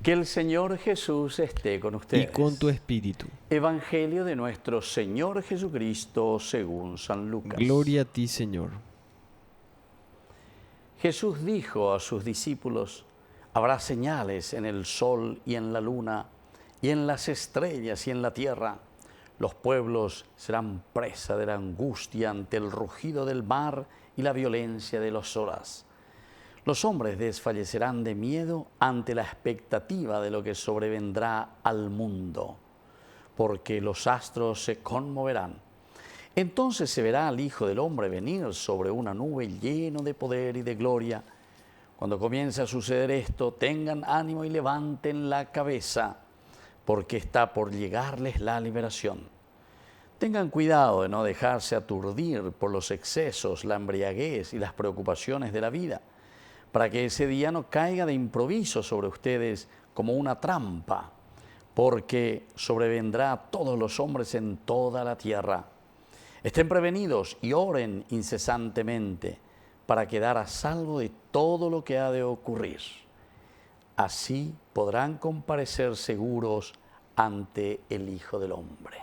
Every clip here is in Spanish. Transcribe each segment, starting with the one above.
Que el Señor Jesús esté con y ustedes. con tu espíritu. Evangelio de nuestro Señor Jesucristo según San Lucas. Gloria a ti, Señor. Jesús dijo a sus discípulos: habrá señales en el sol y en la luna, y en las estrellas y en la tierra. Los pueblos serán presa de la angustia ante el rugido del mar y la violencia de las olas. Los hombres desfallecerán de miedo ante la expectativa de lo que sobrevendrá al mundo, porque los astros se conmoverán. Entonces se verá al Hijo del Hombre venir sobre una nube lleno de poder y de gloria. Cuando comience a suceder esto, tengan ánimo y levanten la cabeza, porque está por llegarles la liberación. Tengan cuidado de no dejarse aturdir por los excesos, la embriaguez y las preocupaciones de la vida, para que ese día no caiga de improviso sobre ustedes como una trampa, porque sobrevendrá a todos los hombres en toda la tierra. Estén prevenidos y oren incesantemente para quedar a salvo de todo lo que ha de ocurrir. Así podrán comparecer seguros ante el Hijo del Hombre.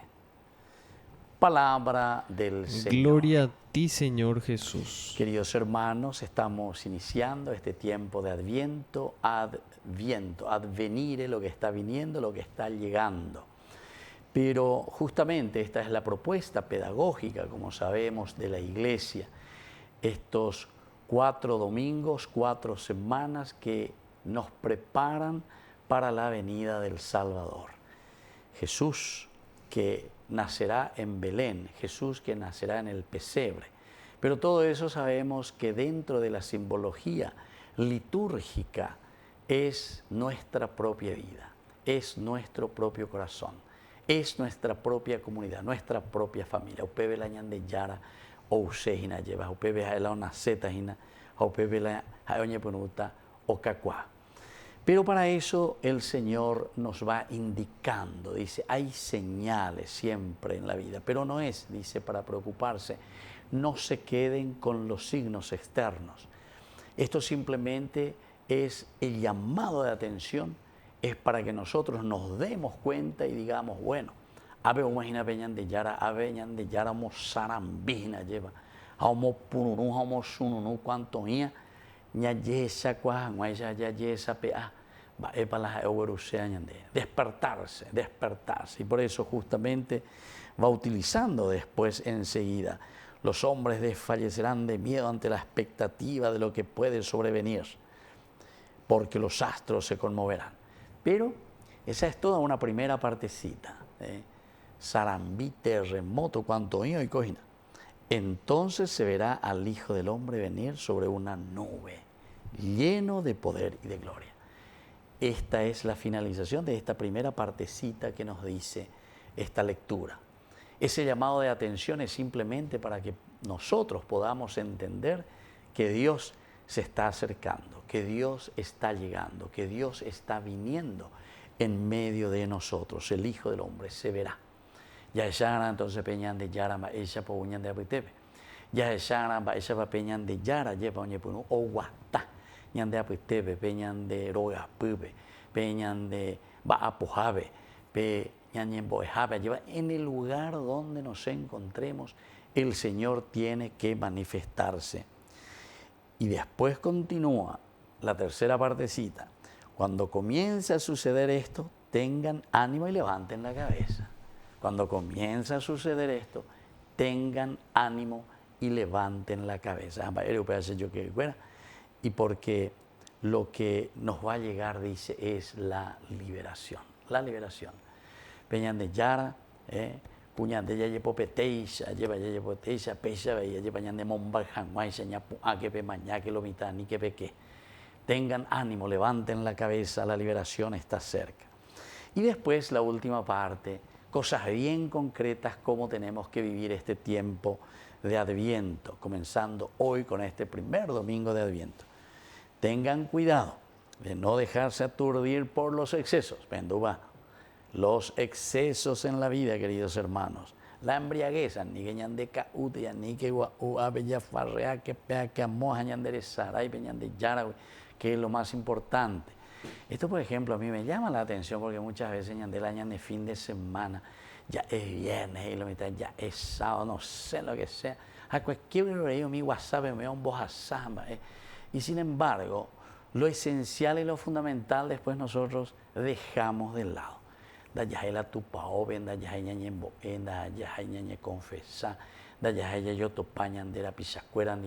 Palabra del Señor. Gloria a ti, Señor Jesús. Queridos hermanos, estamos iniciando este tiempo de Adviento, advenire, lo que está viniendo, lo que está llegando. Pero justamente esta es la propuesta pedagógica, como sabemos, de la Iglesia. Estos 4 domingos, 4 semanas que nos preparan para la venida del Salvador. Jesús que nacerá en Belén, Jesús que nacerá en el pesebre. Pero todo eso sabemos que dentro de la simbología litúrgica es nuestra propia vida, es nuestro propio corazón, es nuestra propia comunidad, nuestra propia familia. Upebe la ñande yara o usejina lleva, upebe la ona zeta hina, upebe la oñe punuta o cacua. Pero para eso el Señor nos va indicando, dice, hay señales siempre en la vida, pero no es, dice, para preocuparse, no se queden con los signos externos. Esto simplemente es el llamado de atención, es para que nosotros nos demos cuenta y digamos, bueno, ave umajina peñan de yara, ave ñan de yara mo sarambina lleva, homo pununu, homo sununu, cuanto mía, ña yesa cuaja, ña yesa pea. Despertarse. Y por eso justamente va utilizando después enseguida. Los hombres desfallecerán de miedo ante la expectativa de lo que puede sobrevenir, porque los astros se conmoverán. Pero esa es toda una primera partecita. Sarambí, terremoto, cuanto mío y cojina. Entonces se verá al Hijo del Hombre venir sobre una nube, lleno de poder y de gloria. Esta es la finalización de esta primera partecita que nos dice esta lectura. Ese llamado de atención es simplemente para que nosotros podamos entender que Dios se está acercando, que Dios está llegando, que Dios está viniendo en medio de nosotros. El Hijo del Hombre se verá. Ya eshara entonces peñan de yara ma ella po uñan de apitebe. Ya eshara ba ella pa peñan de yara lleva uñe punu o guata. Ñan de apitebe peñan de roga pube, peñan de ba apojabe, peñan en boejabe. Lleva en el lugar donde nos encontremos, el Señor tiene que manifestarse. Y después continúa la tercera partecita. Cuando comience a suceder esto, tengan ánimo y levanten la cabeza. Cuando comienza a suceder esto, tengan ánimo y levanten la cabeza. Y porque lo que nos va a llegar, dice, es la liberación. La liberación. Peñan de Yara, puñan de Yaye Popeteisha, lleva Yaye Popeteisha, Pecha, Veía, lleva Ñan de Mombajan, Guayseña, Akepe, Mañá, que lo mitad, ni que peque. Tengan ánimo, levanten la cabeza, la liberación está cerca. Y después la última parte, cosas bien concretas, cómo tenemos que vivir este tiempo de Adviento, comenzando hoy con este primer domingo de Adviento. Tengan cuidado de no dejarse aturdir por los excesos. Pendubá, los excesos en la vida, queridos hermanos. La embriaguez, ni que ñandeca utia, ni que abella farrea, que pea que amoja ñanderezaray, peñan de yara, que es lo más importante. Esto, por ejemplo, a mí me llama la atención porque muchas veces ñandela de fin de semana, ya es viernes y la mitad ya es sábado, no sé lo que sea. A cualquier hora mi WhatsApp me da un voz a samba. Y sin embargo, lo esencial y lo fundamental después nosotros dejamos de lado. Da ya la tupao, da ya ñañe da ya ñañe confesar, da ya yo topaña de la pichacuera,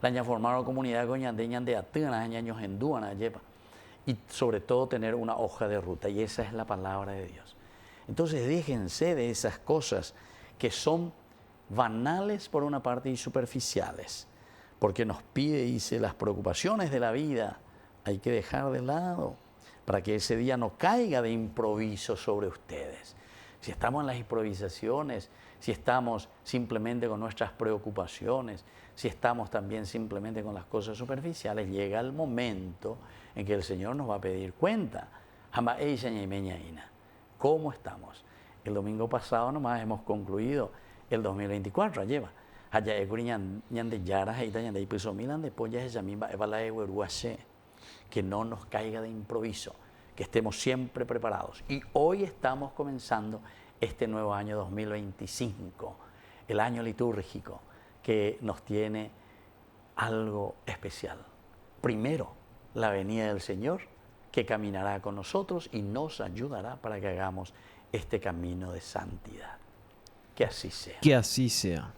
la ña formaron comunidad con ñande atena, ñaños endúana, lleva. Y sobre todo tener una hoja de ruta, y esa es la palabra de Dios. Entonces déjense de esas cosas que son banales por una parte y superficiales, porque nos pide, dice, las preocupaciones de la vida hay que dejar de lado para que ese día no caiga de improviso sobre ustedes. Si estamos en las improvisaciones, si estamos simplemente con nuestras preocupaciones, si estamos también simplemente con las cosas superficiales, llega el momento en que el Señor nos va a pedir cuenta. ¿Cómo estamos? El domingo pasado nomás hemos concluido el 2024, lleva. Que no nos caiga de improviso, que estemos siempre preparados. Y hoy estamos comenzando este nuevo año 2025, el año litúrgico, que nos tiene algo especial. Primero, la venida del Señor, que caminará con nosotros y nos ayudará para que hagamos este camino de santidad. Que así sea. Que así sea.